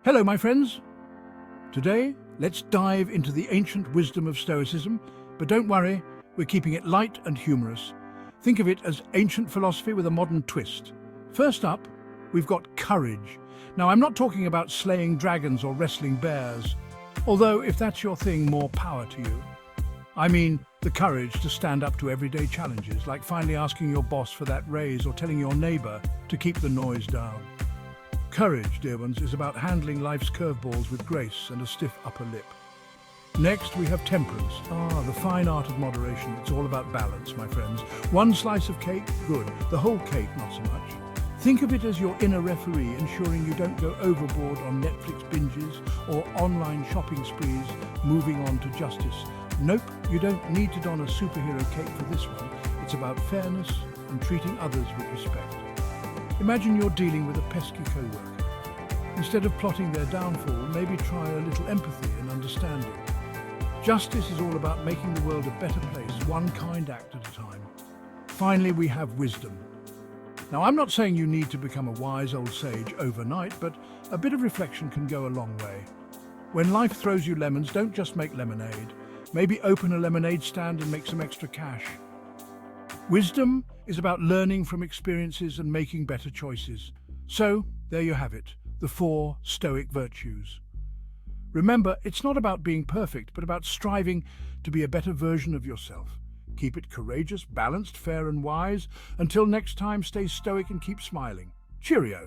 Hello, my friends. Today, let's dive into the ancient wisdom of Stoicism, but don't worry, we're keeping it light and humorous. Think of it as ancient philosophy with a modern twist. First up, we've got courage. Now, I'm not talking about slaying dragons or wrestling bears, although if that's your thing, more power to you. I mean the courage to stand up to everyday challenges, like finally asking your boss for that raise or telling your neighbor to keep the noise down. Courage, dear ones, is about handling life's curveballs with grace and a stiff upper lip. Next, we have temperance. The fine art of moderation. It's all about balance, my friends. One slice of cake, good. The whole cake, not so much. Think of it as your inner referee, ensuring you don't go overboard on Netflix binges or online shopping sprees, moving on to justice. Nope, you don't need to don a superhero cape for this one. It's about fairness and treating others with respect. Imagine you're dealing with a pesky co-worker. Instead of plotting their downfall, maybe try a little empathy and understanding. Justice is all about making the world a better place, one kind act at a time. Finally, we have wisdom. Now, I'm not saying you need to become a wise old sage overnight, but a bit of reflection can go a long way. When life throws you lemons, don't just make lemonade. Maybe open a lemonade stand and make some extra cash. Wisdom is about learning from experiences and making better choices. So, there you have it, the 4 Stoic virtues. Remember, it's not about being perfect, but about striving to be a better version of yourself. Keep it courageous, balanced, fair and wise. Until next time, stay stoic and keep smiling. Cheerio!